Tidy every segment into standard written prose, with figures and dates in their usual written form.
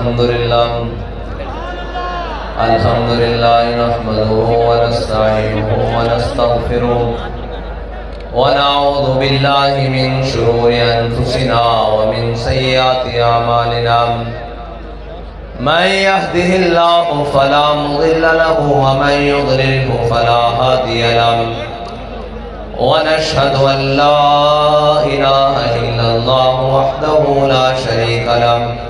الحمد لله نحمده ونستعينه ونستغفره ونعوذ بالله من شرور أنفسنا ومن سيئات أعمالنا من يهده الله فلا مضل له ومن يضلله فلا هادي له ونشهد أن لا إله إلا الله وحده لا شريك له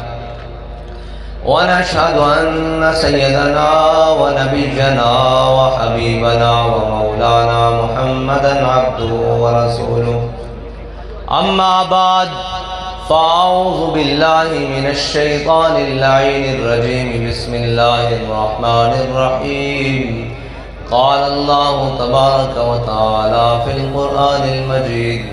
ونشهد أن سيدنا ونبينا وحبيبنا ومولانا محمدا عبده ورسوله أما بعد فأعوذ بالله من الشيطان اللعين الرجيم بسم الله الرحمن الرحيم قال الله تبارك وتعالى في القرآن المجيد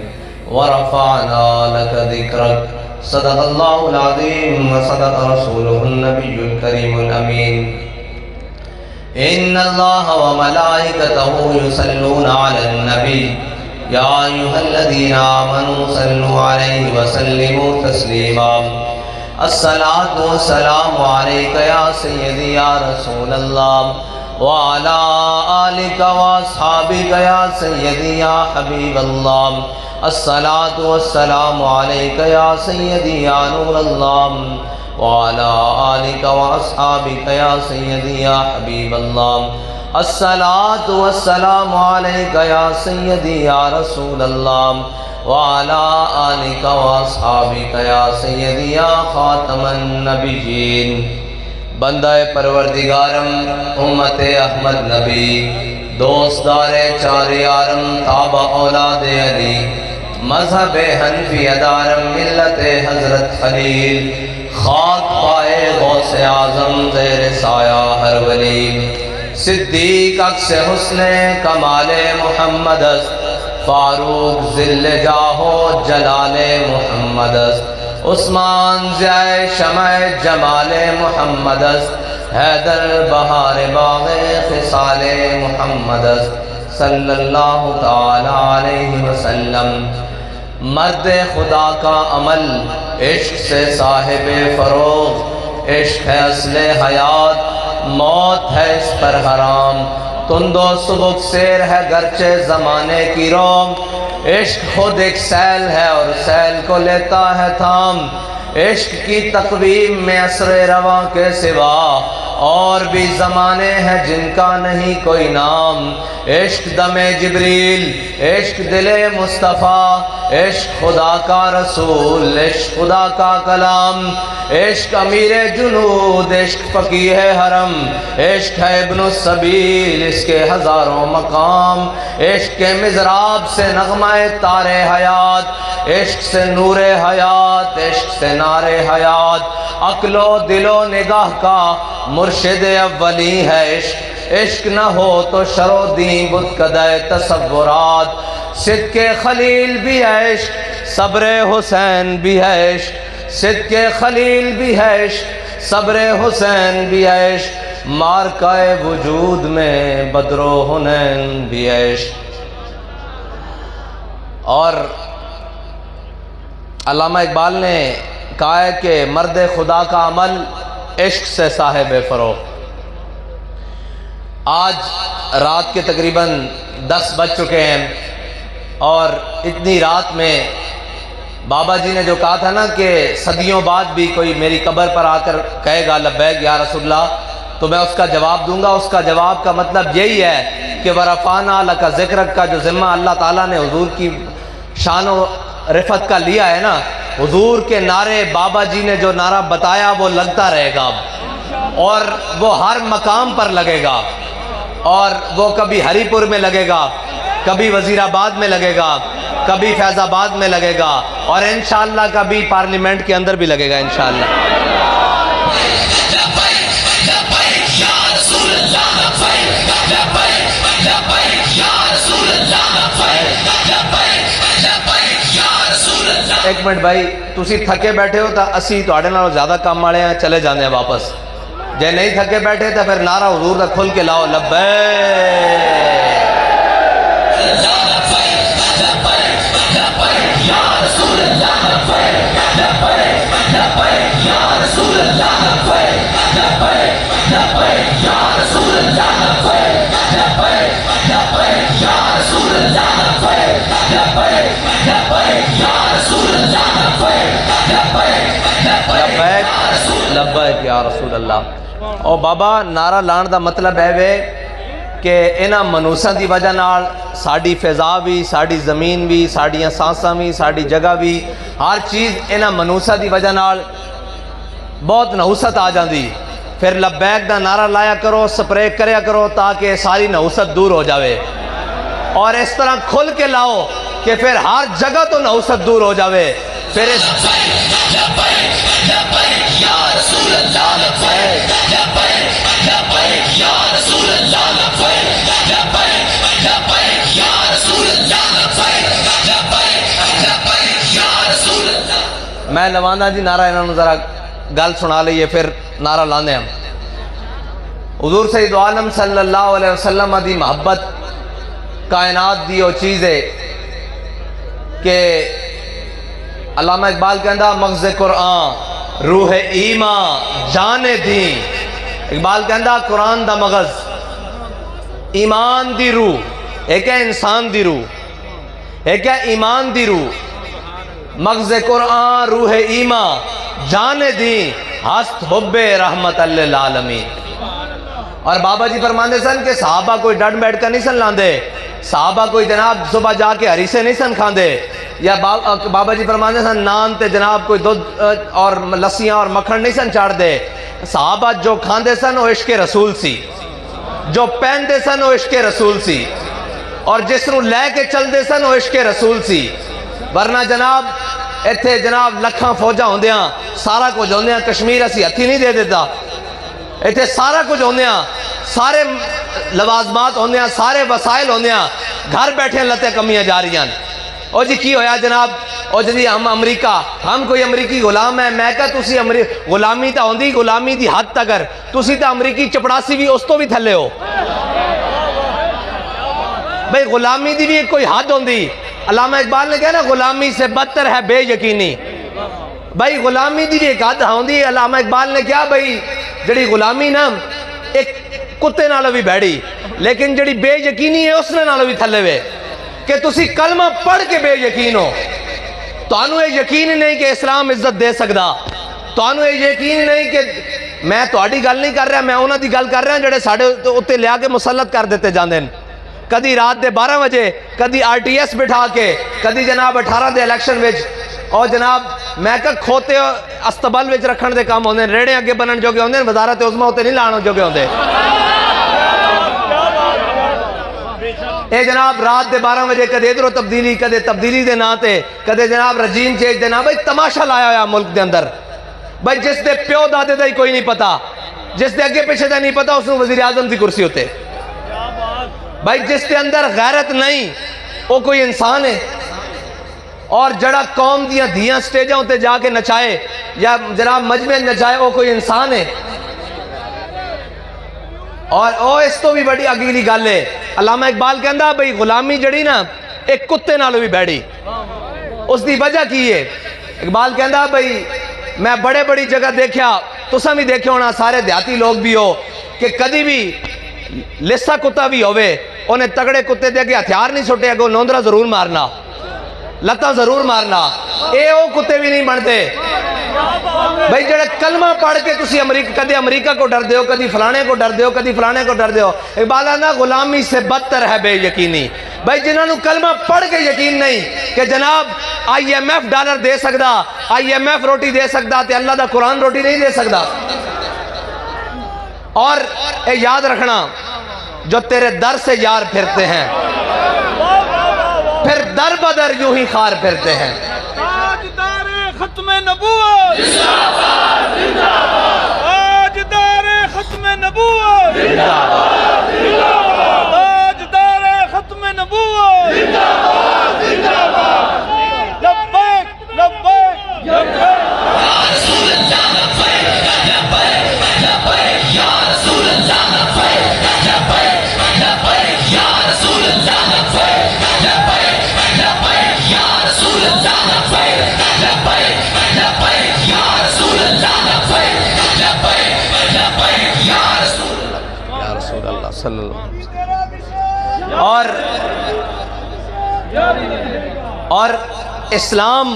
ورفعنا لك ذكرك صدق الله العظيم وصدق رسوله النبي الكريم الأمين إن الله وملائكته يصلون على النبي يا أيها الذين آمنوا صلوا عليه وسلموا تسليما الصلاة والسلام عليك يا سيدي يا رسول الله وعلى آلك وأصحابك يا سيدي يا حبيب الله الصلاة والسلام عليك يا سيدي يا نور الله وعلى آلك وأصحابك يا سيدي يا حبيب الله الصلاة والسلام عليك يا سيدي يا رسول الله وعلى آلك وأصحابك يا سيدي يا خاتم النبيين بندہ پروردگارم امت احمد نبی دوستدار چار یارم تابع اولاد علی مذہب حنفی ادارم ملت حضرت خلیل خاک پائے غوث اعظم زیر سایہ ہر ولی صدیق عکس حسن کمال محمد است فاروق ذل جاہو جلال محمد است عثمان ضیاء شمع جمال محمد است حیدر بہار باغ خصال محمد است صلی اللہ تعالی علیہ وسلم مرد خدا کا عمل عشق سے صاحب فروغ عشق ہے اصل حیات موت ہے اس پر حرام تند و سبک سیر ہے گرچہ زمانے کی روم عشق خود ایک سیل ہے اور سیل کو لیتا ہے تھام عشق کی تقویم میں عصر رواں کے سوا اور بھی زمانے ہیں جن کا نہیں کوئی نام عشق دم جبریل عشق دل مصطفیٰ عشق خدا کا رسول عشق خدا کا کلام عشق امیر جنود عشق فقیہ حرم عشق ہے ابن السبیل اس کے ہزاروں مقام عشق کے مضراب سے نغمہ تار حیات عشق سے نور حیات عشق سے نار حیات عقل و دل و نگاہ کا مرشد اولی ہے عشق عشق نہ ہو تو شر و دین بت کدہ تصورات صدق خلیل بھی ہے عشق صبر حسین بھی ہے عشق صدق خلیل بھی ہے عشق صبر حسین بھی ہے عشق مارکہ وجود میں بدر و حنین بھی ہے عشق اور علامہ اقبال نے کہا ہے کہ مرد خدا کا عمل عشق سے صاحب فروغ آج رات کے تقریباً 10 بج چکے ہیں اور اتنی رات میں بابا جی نے جو کہا تھا نا کہ صدیوں بعد بھی کوئی میری قبر پر آ کر کہے گا لبیک یا رسول اللہ تو میں اس کا جواب دوں گا اس کا جواب کا مطلب یہی ہے کہ ورفعنا لک ذکرک کا جو ذمہ اللہ تعالیٰ نے حضور کی شان و رفعت کا لیا ہے نا حضور کے نعرے بابا جی نے جو نعرہ بتایا وہ لگتا رہے گا اور وہ ہر مقام پر لگے گا اور وہ کبھی ہری پور میں لگے گا کبھی وزیر آباد میں لگے گا کبھی فیض آباد میں لگے گا اور انشاءاللہ کبھی پارلیمنٹ کے اندر بھی لگے گا انشاءاللہ ایک منٹ بھائی تسی تھکے بیٹھے ہو تو اسی تواڈے نالوں زیادہ کام والے ہیں چلے جانے ہیں واپس جے نہیں تھکے بیٹھے تو پھر نعرہ حضور کا کھل کے لاؤ لبیک لبیک یا رسول اللہ۔ اور بابا نعرہ لان دا مطلب ہے وے کہ انہاں منوساں دی وجہ نال ساڑی فضا بھی، ساڑی زمین بھی، ساڑیاں سانساں بھی، ساڑی جگہ بھی، ہر چیز انہاں منوساں دی وجہ نال بہت نحوست آ جاندی۔ پھر لبیک دا نعرہ لایا کرو، سپرے کریا کرو تاکہ ساری نحوست دور ہو جاوے، اور اس طرح کھل کے لاؤ کہ پھر ہر جگہ تو نحوست دور ہو جاوے۔ پھر اس میں لواندہ جی نعرہ انہوں نے ذرا گل سنا لئیے پھر نعرہ لاندے ہم۔ حضور سید عالم صلی اللہ علیہ وسلم دی محبت کائنات دی وہ چیز ہے کہ علامہ اقبال کہندہ مغز قرآن روح ایمان جان دین۔ اقبال کہندہ قرآن دا مغز ایمان دی روح، ایک ہے انسان دی روح، ایک ہے ایمان دی روح۔ مغز قرآن روح ایمان جان دین ہست حب رحمت للعالمین۔ اور بابا جی فرماندے سن کہ صحابہ کوئی ڈٹ بیٹھ کر نہیں سن لاندے، صحابہ کوئی جناب صبح جا کے حریسے نہیں سن کھاندے، یا بابا جی فرماندے سن نان تے جناب کوئی دودھ اور لسیاں اور مکھن نہیں سن چاڑ دے۔ صحابہ جو کھاندے سن وہ عشق رسول سی، جو پہندے سن وہ عشق رسول سی، اور جس نو لے کے چل دے سن وہ عشق رسول سی۔ ورنہ جناب ایتھے جناب لکھاں فوجاں ہوندیاں، سارا کچھ ہوندیاں، کشمیر اسی ہتھی نہیں دے دیتا، ایتھے سارا کچھ ہوندیاں، سارے لوازمات ہوندیاں، سارے وسائل ہوندیاں، گھر بیٹھے لتے کمیاں جا رہی ہیں۔ او جی کی ہویا جناب؟ او جی ہم امریکہ، ہم کوئی امریکی غلام ہے؟ میں کہا تُسی غلامی تا ہوندی، غلامی دی حد تکر تُسی تا امریکی چپڑاسی بھی اس تو بھی تھلے ہو۔ بھئی غلامی دی بھی کوئی حد ہوندی۔ علامہ اقبال نے کہا نا غلامی سے بدتر ہے بے یقینی۔ بھئی غلامی دی بھی ایک حد ہوندی۔ علامہ اقبال نے کہا بھئی جڑی غلامی نا ایک کتے نالو بھی بیڑی، لیکن جڑی بے یقینی ہے اس نے نالو بھی تھلے ہوئے کہ تسی کلمہ پڑھ کے بے یقین ہو۔ تو انہوں یہ یقین نہیں کہ اسلام عزت دے سکدا، تو انہوں یہ یقین نہیں کہ میں تہاڈی گل نہیں کر رہا، میں انہاں دی گل کر رہا جڑے ساڈے اوتے لیا کے مسلط کر دیتے جاندے ہیں، کدی رات دے 12 بجے، کدی RTS بٹھا کے، کدی جناب 18 دے الیکشن وچ، اور جناب میں کہ کھوتے استبل وچ رکھن دے کام ہوندے، ریڑے اگے بنن جو گے ہوندے، وزارت عظمیٰ ہوتے نہیں لانا جو گے ہوندے۔ اے جناب رات دے 12 بجے کدے ادھروں تبدیلی، کدے تبدیلی دے نا تے، کدے جناب رجیم چینج دے نا۔ بھائی تماشا لایا ہویا ملک دے اندر۔ بھائی جس دے پیو دادے دا ہی کوئی نہیں پتا، جس دے اگے پیچھے دا نہیں پتا، اس نے وزیر اعظم دی کرسی ہوتے۔ بھائی جس دے اندر غیرت نہیں وہ کوئی انسان ہے؟ اور جڑا قوم دیاں دھیاں سٹیجاں ہوتے جا کے نچائے یا جناب مجمع نچائے وہ کوئی انسان ہے؟ اور اس تو بھی بڑی اگلی گل ہے۔ علامہ اقبال کہندا بھئی غلامی جڑی نا ایک کتے نالو بھی بیڑی۔ اس دی وجہ کی ہے؟ اقبال کہندا بھئی میں بڑے بڑی جگہ دیکھیا، تساں بھی دیکھے ہونا، سارے دیہاتی لوگ بھی ہو، کہ کدی بھی لسا کتا بھی ہوئے انہیں تگڑے کتے دے کے ہتھیار نہیں سٹے اگو لوندرا ضرور مارنا، لتا ضرور مارنا، اے او کتے بھی نہیں بنتے۔ بھئی جڑے کلمہ پڑھ کے تسی کدی امریکہ کو ڈر دیو، کدی فلانے کو ڈر دیو، کدی فلانے کو ڈر دیو۔ اقبال نا غلامی سے بدتر ہے بے یقینی۔ بھئی جنہوں نے کلمہ پڑھ کے یقین نہیں کہ جناب IMF ڈالر دے سکدا، IMF روٹی دے سکدا، تے اللہ دا قرآن روٹی نہیں دے سکدا۔ اور اے یاد رکھنا جو تیرے در سے یار پھرتے ہیں پھر در بدر یوں ہی خار پھرتے ہیں۔ تاجدار ختم نبوت زندہ باد، زندہ باد۔ تاجدار ختم نبوت زندہ باد، زندہ باد۔ تاجدار ختم نبوت زندہ باد، زندہ باد۔ لبیک لبیک لبیک یا رسول اللہ، لبیک لبیک لبیک یا رسول اللہ، لبیک لبیک لبیک یا رسول اللہ، لبیک لبیک لبیک یا رسول اللہ، لبیک لبیک لبیک یا رسول اللہ، لبیک لبیک لبیک یا رسول اللہ۔ اور اسلام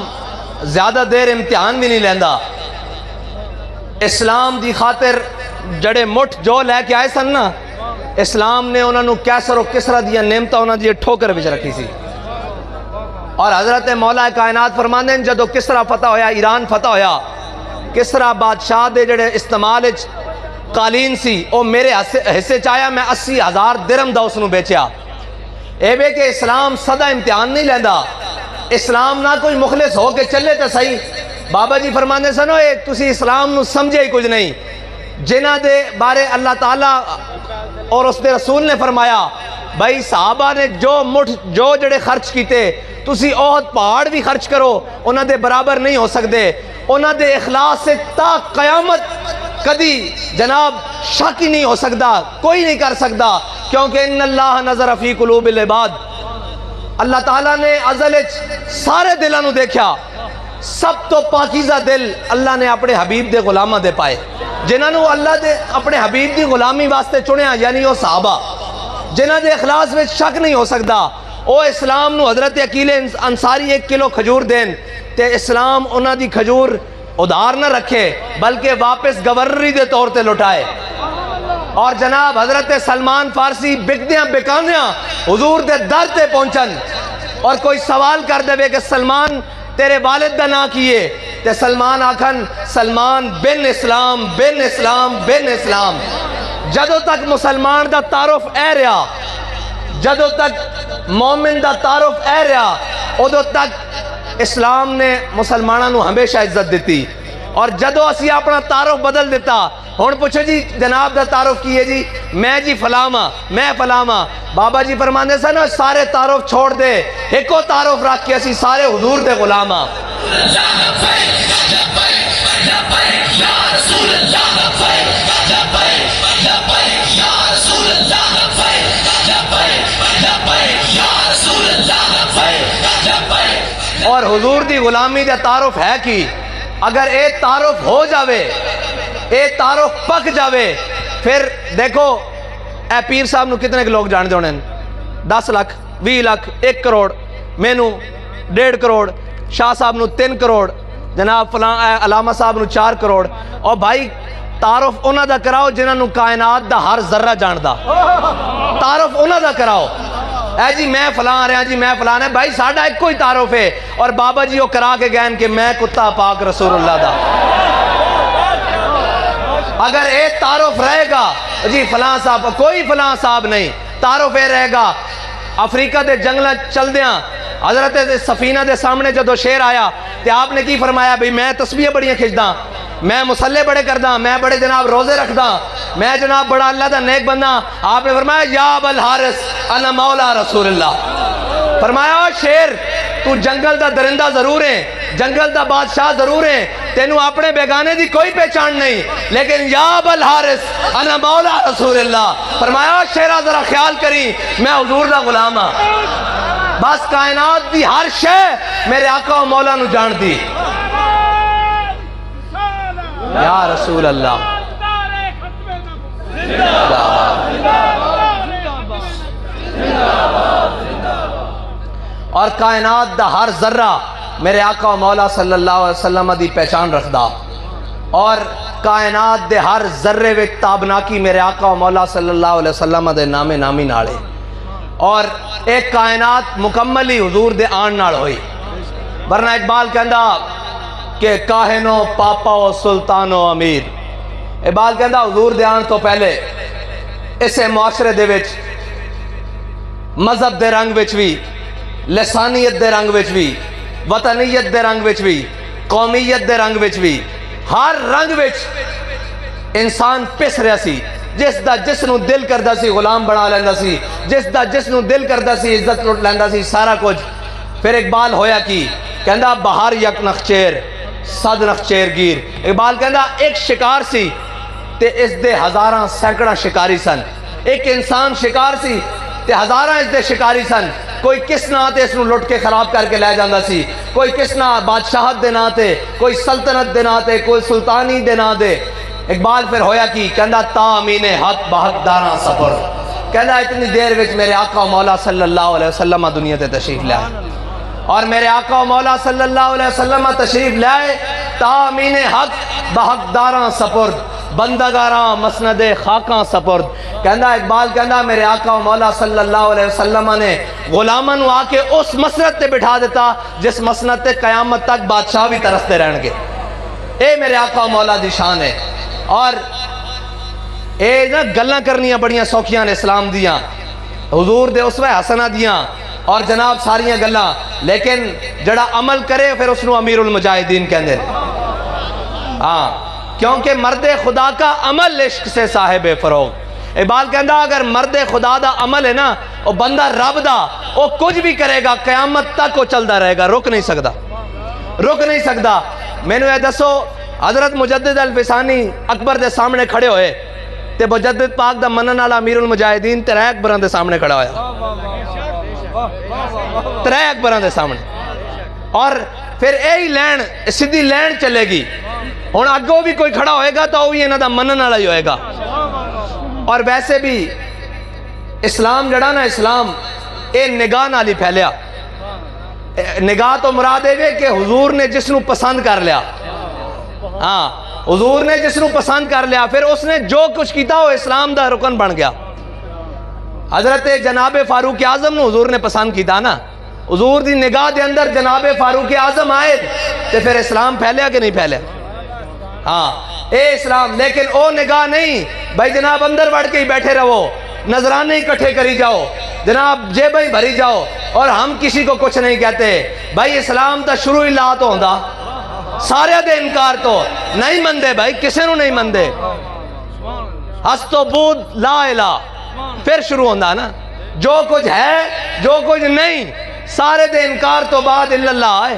زیادہ دیر امتحان بھی نہیں لیندہ. اسلام دی خاطر جڑے مٹھ جو لے کے آئے سن نا، اسلام نے انہوں کیسر و کسرا دیا نعمتہ انہوں دی ٹھوکر بچ رکھی سی. اور حضرت مولا کائنات فرماندے ہیں جدو کسرا فتح ہویا، ایران فتح ہویا، کسرا بادشاہ دے جڑے استعمال قالین سی او میرے حصے چاہیا، میں 80,000 درہم دا اس نو بیچیا. اے بے کہ اسلام صدا امتحان نہیں لیندہ. اسلام نہ کوئی مخلص ہو کے چلے تو صحیح. بابا جی فرماندے سنو اے تسی اسلام نو سمجھے ہی کچھ نہیں. جنہ دے بارے اللہ تعالیٰ اور اس دے رسول نے فرمایا بھائی صحابہ نے جو جڑے خرچ کیتے تسی احد پہاڑ بھی خرچ کرو انہاں دے برابر نہیں ہو سکتے. انہاں دے اخلاص سے تا قیامت کدی جناب شک ہی نہیں ہو سکتا، کوئی نہیں کر سکتا، کیونکہ ان اللہ نظر فی قلوب العباد. اللہ تعالیٰ نے ازل سارے دلوں نو دیکھا. سب تو پاکیزہ دل اللہ نے اپنے حبیب دے غلامہ دے پائے، جنہاں نو اللہ دے اپنے حبیب دی غلامی واسطے چنیا، یعنی وہ صحابہ جنہاں دے اخلاص میں شک نہیں ہو سکتا. او اسلام نو حضرت عقیل انصاری 1 کلو کھجور دین تے اسلام انہاں دی کھجور ادھار نہ رکھے بلکہ واپس گورنری دے طور تے لٹائے. اور جناب حضرت سلمان فارسی بکدیاں بکاندیاں حضور دے در تے پہنچن، اور کوئی سوال کر دے کہ سلمان تیرے والد دا نا کیے تے سلمان آکھن سلمان بن اسلام بن اسلام بن اسلام. جدو تک مسلمان دا تعارف اے رہا، جدو تک مومن دا تعارف اے رہا، ادو تک اسلام نے مسلمانوں نو ہمیشہ عزت دیتی. اور جدو اسی اپنا تعارف بدل دیتا، ہون پوچھو جی جناب دا تعارف کیے جی میں جی فلاما میں فلاما. بابا جی فرماندے سن سارے تعارف چھوڑ دے، ایکو تعارف رکھ کے اسی سارے حضور دے غلاما. اور حضور دی غلامی دا تعارف ہے کی اگر اے تعارف ہو جاوے، اے تعارف پک جاوے، پھر دیکھو اے پیر صاحب نو کتنے کے لوگ جان دونے 10 لاکھ 20 لاکھ 1 کروڑ، مینو 1.5 کروڑ، شاہ صاحب نو 3 کروڑ، جناب فلان علامہ صاحب نو 4 کروڑ. اور بھائی تعارف انہاں دا کراؤ جنہاں نو کائنات دا ہر ذرہ جاندہ، تعارف انہاں دا کراؤ. اے جی میں فلان رہا جی میں فلان ہے، بھائی ساڑھا ایک کوئی تعارف ہے. اور بابا جی وہ کرا کے گئن کہ میں کتا پاک رسول اللہ دا. اگر ایک تعارف رہے گا جی فلان صاحب، کوئی فلان صاحب نہیں، تعارف اے رہے گا. افریقہ دے جنگلہ چل دیاں حضرت سفینہ دے سامنے جدو شیر آیا تے آپ نے کی فرمایا بھئی میں تسبیح بڑیاں کھچداں، میں مسلح بڑے کرداں، میں بڑے جناب روزے رکھداں، میں جناب بڑا اللہ دا نیک بندہ. آپ نے فرمایا یا ابا الحارث انا مولا رسول اللہ. فرمایا شیر تو جنگل دا درندہ ضرور ہے، جنگل دا بادشاہ ضرور ہے، تینوں اپنے بیگانے دی کوئی پہچان نہیں، لیکن یا ابا الحارث انا مولا رسول اللہ. فرمایا شیرہ ذرا خیال کری میں حضور دا غلام ہاں، بس کائنات دی ہر شے میرے آقا و مولا نو جان دی. یا رسول اللہ. اور کائنات دا ہر ذرہ میرے آقا و مولا صلی اللہ علیہ وسلم دی پہچان رکھدا، اور کائنات دے ہر ذرے وچ تابناکی میرے آقا و مولا صلی اللہ علیہ وسلم دے نامے نامی نالے. اور ایک کائنات مکمل ہی حضور دے آن نال ہوئی. ورنہ اقبال کہندا کہ کاہنو پاپا و سلطان و امیر. اقبال کہندا حضور دے آن تو پہلے اسے معاشرے دے وچ مذہب دے رنگ وچ بھی، لسانیت دے رنگ وچ بھی، وطنیت دے رنگ وچ بھی، قومیت دے رنگ وچ بھی، ہر رنگ وچ انسان پس رہا سی. جس دا جس نو دل کردہ سی غلام بنا لیندہ سی، جس دا جس نو دل کردہ سی عزت لٹ لیندہ سی، سارا کچھ. پھر اقبال ہویا کی کہندہ بہار یک نخچیر صد نخچیر گیر. اقبال کہندہ ایک شکار سی تے اس دے ہزاراں سینکڑا شکاری سن. ایک انسان شکار سی تے ہزاراں اس دے شکاری سن. کوئی کس نہ تے اس نو لٹ کے خراب کر کے لے جاندہ سی، کوئی کس نہ بادشاہت دے نہ تے، کوئی سلطنت دے نہ تے، کوئی سلطانی دے نہ دے. اقبال پھر ہویا کی کہندہ تا امین حق بحق داراں سفر. کہنا اتنی دیر وچ میرے آقا و مولا صلی اللہ علیہ وسلم دنیا تے تشریف لے آئے، اور میرے آقا و مولا صلی اللہ علیہ وسلم تشریف لے آئے تا امین حق بحقداراں سپرد، بندگاراں مسند خاکاں سپرد۔ کہنا اقبال کہنا میرے آقا و مولا صلی اللہ علیہ وسلم نے غلاماں نو آ کے اس مسند تے بٹھا دیتا جس مسند تے قیامت تک بادشاہ بھی ترستے رہن گے۔ اے میرے آقا و مولا دی شان ہے۔ اور اے نا گلاں کرنیاں بڑیاں سوکھیاں نے اسلام دیاں، حضور دے اسوہ حسنہ دیاں اور جناب ساریاں گلاں، لیکن جڑا عمل کرے پھر اس نو امیر المجاہدین کہندے۔ ہاں، کیونکہ مرد خدا کا عمل عشق سے صاحب فروغ۔ اقبال کہندا اگر مرد خدا دا عمل ہے نا، وہ بندہ رب دا، وہ کچھ بھی کرے گا قیامت تک وہ چلتا رہے گا، رک نہیں سکتا، رک نہیں سکتا۔ میں نے یہ دسو حضرت مجدد الفسانی اکبر دے سامنے کھڑے ہوئے تے مجدد پاک دا منن والا امیر المجاہدین ترے اکبراں دے سامنے کھڑا ہویا، ترے اکبراں دے سامنے، اور پھر یہی لین سیدھی لین چلے گی۔ ہن اگوں بھی کوئی کھڑا ہوئے گا تو وہ بھی انہاں دا منن والا ہی ہوئے گا۔ اور ویسے بھی اسلام جڑا نا، اسلام اے نگاہ نال ہی پھیلیا۔ نگاہ تو مراد ہے کہ حضور نے جس نو پسند کر لیا، ہاں حضور نے جس نو پسند کر لیا پھر اس نے جو کچھ کیتا وہ اسلام دا رکن بن گیا۔ حضرت جناب فاروق اعظم نو حضور نے پسند کیتا نا، حضور دی نگاہ دے اندر جناب فاروق اعظم آئے تے پھر اسلام پھیلیا کہ نہیں پھیلیا؟ ہاں اے اسلام، لیکن او نگاہ نہیں بھائی جناب اندر بڑھ کے ہی بیٹھے رہو، نظرانے اکٹھے کری جاؤ، جناب جیبیں بھری جاؤ اور ہم کسی کو کچھ نہیں کہتے۔ بھائی اسلام تا شروع ہی لا تو ہوندا، سارے دے انکار تو نہیں مندے، بھائی کسے نو نہیں مندے، ہست و بود لا الہ پھر شروع ہوندا نا، جو کچھ ہے جو کچھ نہیں سارے دے انکار تو بعد الا اللہ ہے۔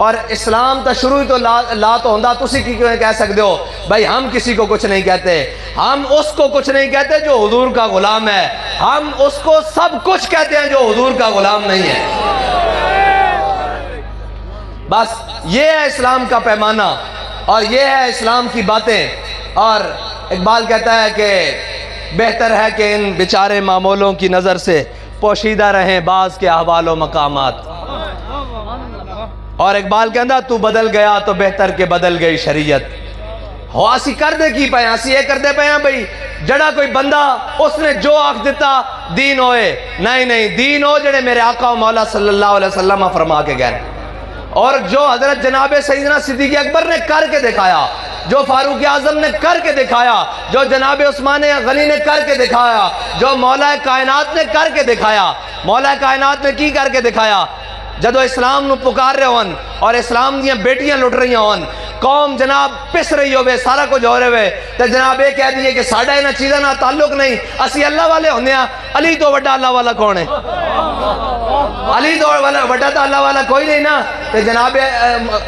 اور اسلام تا شروع ہی تو لا تو ہوندا، تسی کی کیوں کہہ سکتے ہو بھائی ہم کسی کو کچھ نہیں کہتے، ہم اس کو کچھ نہیں کہتے جو حضور کا غلام ہے، ہم اس کو سب کچھ کہتے ہیں جو حضور کا غلام نہیں ہے۔ بس یہ ہے اسلام کا پیمانہ اور یہ ہے اسلام کی باتیں۔ اور اقبال کہتا ہے کہ بہتر ہے کہ ان بیچارے معمولوں کی نظر سے پوشیدہ رہیں بعض کے احوال و مقامات۔ اور اقبال کہندا تو بدل گیا تو بہتر کہ بدل گئی شریعت۔ ہو اسی کر دے کی پائیں، اسی یہ کر دے پائیں بھئی جڑا کوئی بندہ اس نے جو آکھ دیتا دین ہوئے، نہیں دین ہو جڑے میرے آقا و مولا صلی اللہ علیہ وسلم فرما کے گئے، اور جو حضرت جناب سیدنا صدیق اکبر نے کر کے دکھایا، جو فاروق اعظم نے کر کے دکھایا، جو جناب عثمان غنی نے کر کے دکھایا، جو مولا کائنات نے کر کے دکھایا۔ مولا کائنات نے کی کر کے دکھایا؟ جدو اسلام نو پکار رہے ہون اور اسلام دیاں بیٹیاں لٹ رہی ہون، قوم جناب پس رہی ہوئے، سارا کچھ ہو رہے ہوئے، تو جناب یہ کہہ دیئے کہ ساڑھا انہاں چیزاں نہ تعلق نہیں، اسی اللہ والے ہوندے ہیں۔ علی تو وڈا اللہ والا کون ہے؟ علی تو وڈا تو اللہ والا کوئی نہیں نا۔ تو جناب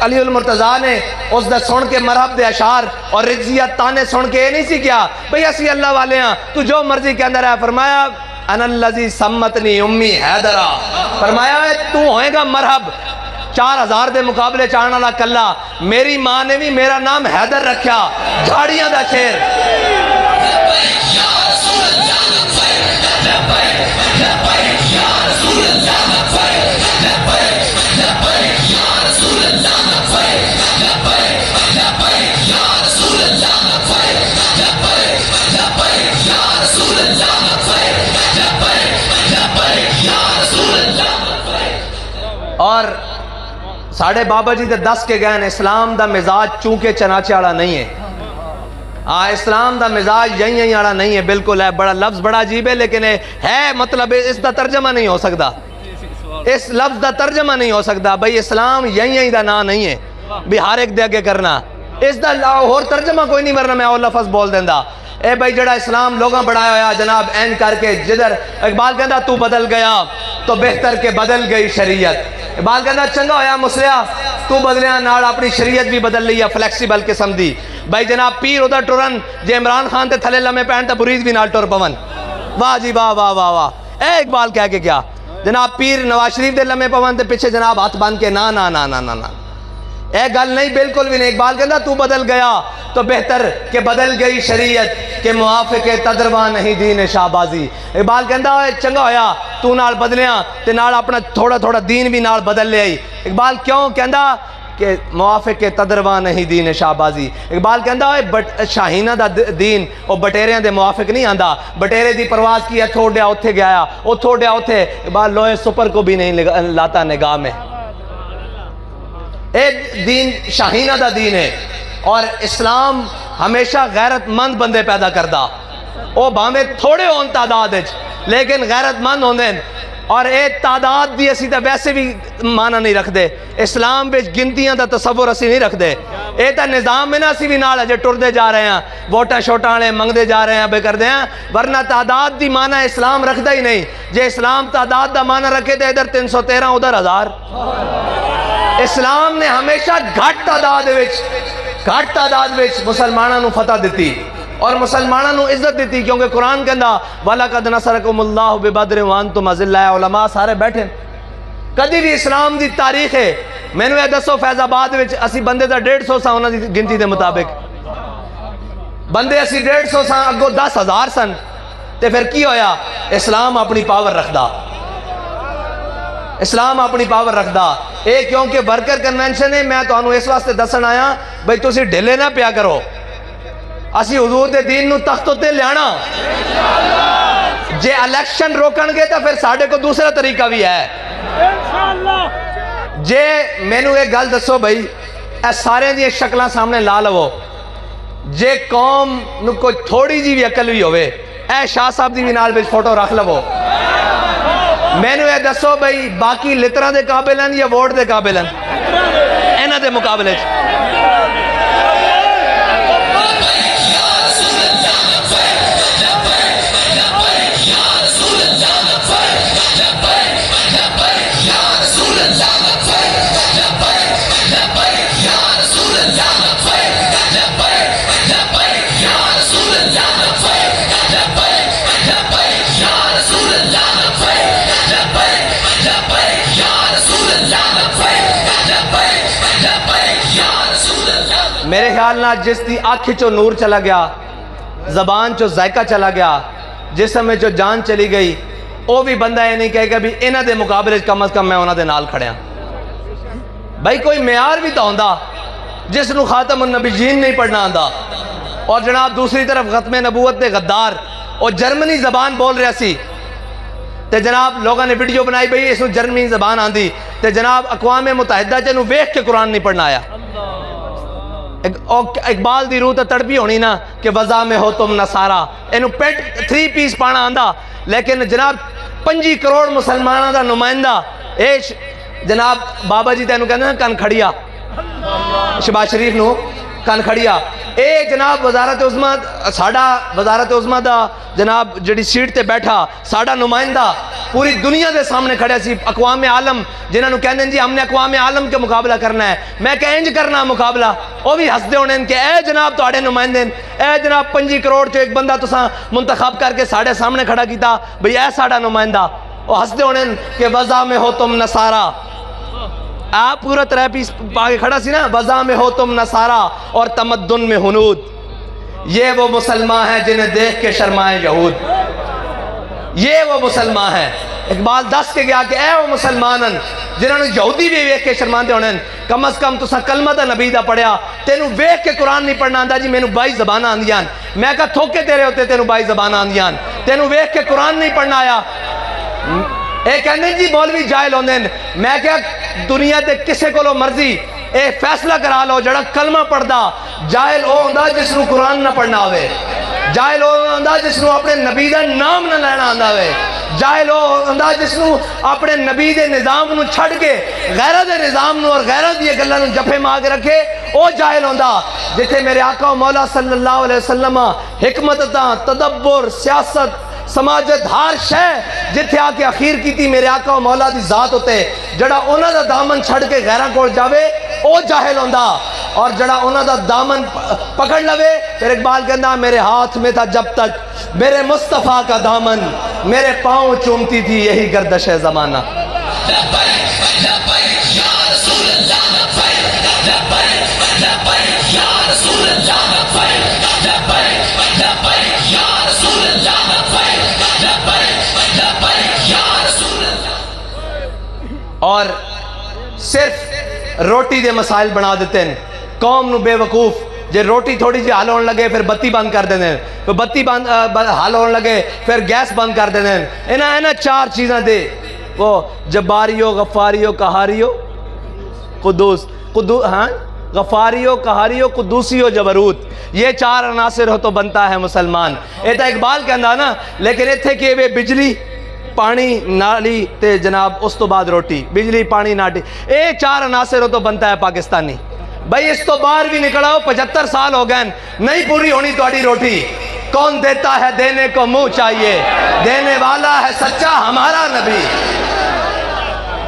علی المرتضیٰ نے اس دا سن کے مرحب دے اشعار اور رجزیت تانے سن کے یہ نہیں سی کیا بھئی اسی اللہ والے ہیں، تو جو مرضی کے اندر ہے۔ فرمایا انا الذی سمتنی امی حیدرہ، فرمایا ہے تو ہوئے گا مرحب 4000 دے مقابلے چاہنا لا کلا، میری ماں نے بھی میرا نام حیدر رکھیا، جھاڑیاں دا شیر۔ اور ساڑھے بابا جی دے دس کے گئے اسلام دا مزاج چونکہ چناچے آڑا نہیں ہے، ہاں اسلام دا مزاج یہی آڑا نہیں ہے، بالکل ہے، بڑا لفظ بڑا عجیب ہے لیکن ہے مطلب اس دا ترجمہ نہیں ہو سکتا، اس لفظ دا ترجمہ نہیں ہو سکتا بھئی اسلام یہی دا نا نہیں ہے بھی ہر ایک دے آگے کرنا، اس دا اور ترجمہ کوئی نہیں، ورنہ میں اور لفظ بول دیندہ۔ اے بھائی جڑا اسلام لوگاں بڑھایا ہویا جناب این کر کے، جدھر اقبال کہندا تو بدل گیا تو بہتر کے بدل گئی شریعت۔ اقبال کہندا چنگا ہویا مسلیا تو بدلیاں نال اپنی شریعت بھی بدل لیا، فلیکسیبل قسم دی۔ بھائی جناب پیر ادھر ٹرن جے عمران خان تے تھلے لمے پہن تے برید بھی نال ٹر پون، واہ جی واہ واہ واہ واہ۔ اے اقبال کہہ کے کیا جناب پیر نواز شریف دے لمے پون تے پیچھے جناب ہاتھ باندھ کے نا نا نا نا نا نا، اے گل نہیں، بالکل بھی نہیں۔ اقبال کہندا تو بدل گیا تو بہتر کہ بدل گئی شریعت، کہ موافق تدروا نہیں دین شہبازی۔ اقبال کہندا چنگا ہویا تو نال بدلیاں تے نال اپنا تھوڑا تھوڑا دین بھی نال بدل لے آئی۔ اقبال کیوں کہندا کہ موافق تدروا نہیں دین شہبازی۔ اقبال کہندا شاہینہ دا دین او بٹیریاں دے موافق نہیں آندا، بٹیرے دی پرواز کی اتھو ڈیا اتھے گیا، اتھو ڈیا اتھے۔ اقبال لوہے سپر کو بھی نہیں لاتا نگاہ میں۔ ایک دین شاہینہ دا دین ہے، اور اسلام ہمیشہ غیرت مند بندے پیدا کردا، او بھاویں تھوڑے ہون تعداد وچ لیکن غیرت مند ہوندے، اور ایک تعداد دی اسی تا ویسے بھی معنی نہیں رکھ دے۔ اسلام وچ گنتیاں دا تصور اسی نہیں رکھ دے، اے تا نظام میں نا اسی بھی نال اجے ٹردے جا رہے ہیں، ووٹاں شوٹاں والے منگدے جا رہے ہیں، بے کردے ہیں، ورنہ تعداد دی معنی اسلام رکھدا ہی نہیں۔ جے اسلام تعداد دا معنی رکھے تے ادھر 313 ادھر 1000۔ اسلام نے ہمیشہ گھٹ تعداد وچ مسلمانوں نو فتح دیتی اور مسلمانوں نو عزت دیتی، کیونکہ قرآن کہندا وَلَقَدْ نَصَرَكُمُ اللَّهُ بِبَدْرٍ وَأَنْتُمْ أَذِلَّةٌ۔ علماء سارے بیٹھے، کدی بھی اسلام دی تاریخ ہے مینوں یہ دسو فیض آباد وچ اسی بندے دا 150 سا انہاں دی گنتی دے مطابق، بندے اسی 150 سا، اگوں 10,000 سن، تے پھر کی ہویا؟ اسلام اپنی پاور رکھدا، اسلام اپنی پاور رکھدا۔ اے کیونکہ ورکر کنونشن ہے، میں تانوں اس واسطے دسن آیا بھئی تسی ڈھلے نہ پیا کرو، اسی حضور دے دین نو تخت تے لیانا۔ جے الیکشن روکن گے تو پھر ساڑھے کو دوسرا طریقہ بھی ہے۔ جے مینوں ایک گل دسو بھئی، اے سارے دی شکلاں سامنے لا لو، جے قوم نو کوئی تھوڑی جی بھی عقل بھی ہوئے، اے شاہ صاحب دی بھی نال وچ فوٹو رکھ لو، مینوں یہ دسو بھئی باقی لتراں دے قابل ہیں یا ووٹ دے قابل ہیں؟ انہاں دے مقابلے میرے خیال نہ جس دی آنکھ چو نور چلا گیا، زبان چو ذائقہ چلا گیا، جسم میں جو جان چلی گئی، وہ بھی بندہ یہ نہیں کہے گا بھی انہاں دے مقابلے کم از کم میں انہاں دے نال کھڑیا۔ بھائی کوئی معیار بھی تو ہوندا جس نو خاتم النبیین نہیں پڑھنا آندا، اور جناب دوسری طرف ختم نبوت دے غدار اور جرمنی زبان بول رہا سی، تے جناب لوگوں نے ویڈیو بنائی بھئی اس نو جرمنی زبان آندی، تے جناب اقوام متحدہ جنو ویکھ کے قرآن نہیں پڑھنا آیا۔ اقبال دی روح تے تڑپی ہونی نا کہ وضع میں ہو تم نصارہ، اینو پیٹ 3 پیس پانا آندا، لیکن جناب 25 کروڑ مسلمانوں دا نمائندہ ایش جناب بابا جی تینوں کہنا کن کھڑیا، شہباز شریف نو کن کھڑیا، اے جناب وزارت عظمیٰ ساڑا وزارت عظمیٰ دا جناب جڑی سیٹ تے بیٹھا ساڑا نمائندہ پوری دنیا دے سامنے کھڑیا سی، اقوام عالم جنہاں نو کہندے جی ہم نے اقوام عالم کے مقابلہ کرنا ہے، میں کہ انج کرنا مقابلہ، وہ بھی ہس دے ہونے کہ اے جناب تواڈے نمائندے، اے جناب 25 کروڑ چو ایک بندہ تساں منتخب کر کے ساڑے سامنے کھڑا کیتا بھئی اے ساڑا نمائندہ، وہ ہس دے ہونے کہ وضع میں ہو تم نصارہ، آپ پورا 3 پیس پا کے کھڑا سی نا، وضع میں ہو تم نصارہ اور تمدن میں ہنود، یہ وہ مسلمان ہیں جنہیں دیکھ کے شرمائیں یہود، یہ وہ مسلمان ہیں۔ اقبال دس کے گیا کہ اے وہ مسلمانن جنہوں نے یہودی بھی ویکھ کے شرمان دے ہونے، کم از کم تساں کلمہ دا نبی دا پڑھیا، تینوں ویکھ کے قرآن نہیں پڑھنا آندا جی مینوں 22 زباناں آندیاں، میں کہا تھوکے تیرے ہوتے تینوں 22 زباناں آندیاں، تینوں ویکھ کے قرآن نہیں پڑھنا آیا۔ اے کہنے جی مولوی جاہل ہوندے، میں کہا دنیا تے کسے کولو مرضی اے فیصلہ کرا لو جڑا کلمہ پڑھدا، جاہل او ہوندا جس نو قرآن نہ پڑھنا ہوئے، جاہل او ہوندا جس نو اپنے نبی دا نام نہ لینا آندا ہوئے، جاہل او ہوندا جس نو اپنے نبی دے نظام نو چھڑ کے غیرہ دے نظام نو اور غیرہ دی گلاں نو جفے ماگ رکھے، او جاہل ہوندا جتھے میرے آقا و مولا صلی اللہ علیہ وسلم حکمت تا تدبر سیاست سماجت ہر شے جتھے آ کے اخیر کی تھی میرے آقا و مولا دی ذات ہوتے، جڑا انہاں دا دامن چھڑ کے غیرہ کول جاوے او جاہل ہوندا، اور جڑا انہاں دا دامن پکڑ لوے پھر اقبال کہنا میرے ہاتھ میں تھا جب تک میرے مصطفیٰ کا دامن، میرے پاؤں چومتی تھی یہی گردش زمانہ۔ اور صرف روٹی دے مسائل بنا دیتے ہیں قوم نو بے وقوف. جے روٹی تھوڑی جی حل ہونے لگے پھر بتی بند کر دیتے ہیں, پھر بتی حل ہونے لگے پھر گیس بند کر دیتے ہیں. انہاں چار چیزاں دے وہ جباریو غفاریو قہاریو قدوس ہاں غفاریو قہاریو قدوسیو جبروت, یہ چار عناصر ہو تو بنتا ہے مسلمان. یہ تو اقبال کہندا نا, لیکن اتھے کہ وہ بجلی پانی نالی تے جناب اس تو بعد روٹی, بجلی پانی نالی, یہ چار عناصر ہو تو بنتا ہے پاکستانی. بھائی اس تو باہر بھی نکلاؤ, 75 سال ہو گئے نہیں پوری ہونی تہاڈی روٹی. کون دیتا ہے دینے کو منہ چاہیے, دینے والا ہے سچا ہمارا نبی.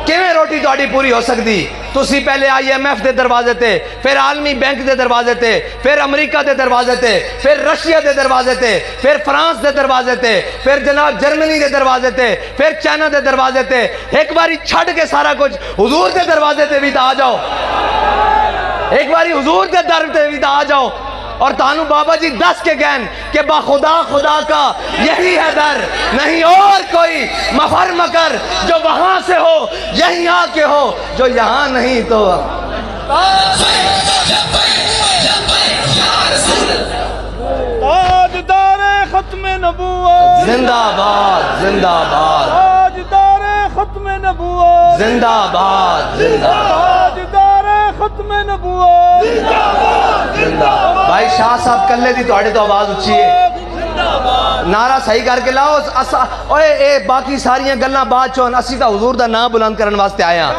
کیویں روٹی تہاڈی پوری ہو سکتی؟ تسی پہلے IMF دے دروازے تے, پھر عالمی بینک دے دروازے تے, پھر امریکہ دے دروازے تے, پھر رشیا دے دروازے تے, پھر فرانس دے دروازے تے, پھر جناب جرمنی دے دروازے تے, پھر چائنا دے دروازے تے. ایک باری چھڑ کے سارا کچھ حضور دے دروازے تے بھی تو آ جاؤ, ایک باری حضور دے در تے بھی تو آ جاؤ. اور تانو بابا جی دس کے گین کہ با خدا خدا کا یہی ہے در, نہیں اور کوئی مفر مکر, جو وہاں سے ہو یہیں آ کے ہو, جو یہاں نہیں تو. تاجدار ختم نبوت زندہ باد زندہ باد, تاجدار ختم نبوت زندہ باد زندہ باد, تاجدار ختم نبوت زندہ. بھائی شاہ صاحب کلے دی تواڈے تو آواز اچھی ہے, نعرہ صحیح کر کے لاؤ. اوئے اے باقی ساریاں گلاں بعد چون, اسی تا حضور دا نام بلند کرن واسطے آئے ہاں.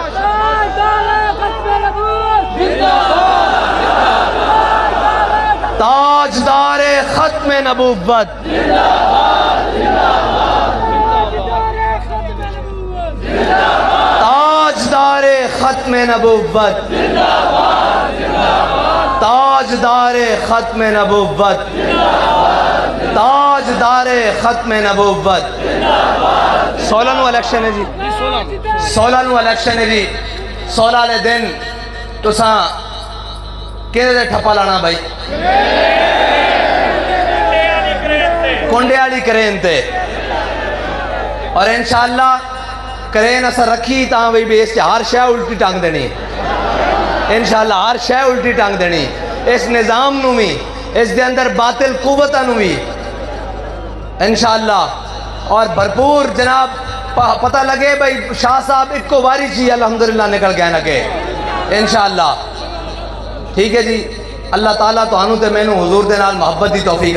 تاجدار ختم نبوت, تاجدار ختم نبوت, تاجدار ختم نبوت, تاجدار ختم نبوت. 16 نو الیکشن ہے جی, 16 نو الیکشن ہے جی. 16 لے دن تساں کہنے دے ٹھپا لانا بھائی, کنڈے والی کرین تے, اور انشاءاللہ کرین اسا رکھی تاں بھائی بھی اس سے ہر شے الٹی ٹانگ دینی, انشاءاللہ ہر شے الٹی ٹانگ دینی. اس نظام نو بھی, اس دے اندر باطل قوتاں نو بھی انشاءاللہ, اور بھرپور جناب پتہ لگے بھائی شاہ صاحب ایک کو واری چی الحمدللہ نکل گئے نہ کہ انشاءاللہ. ٹھیک ہے جی, اللہ تعالیٰ تو آنو تے میں نو حضور دے نال محبت دی توفیق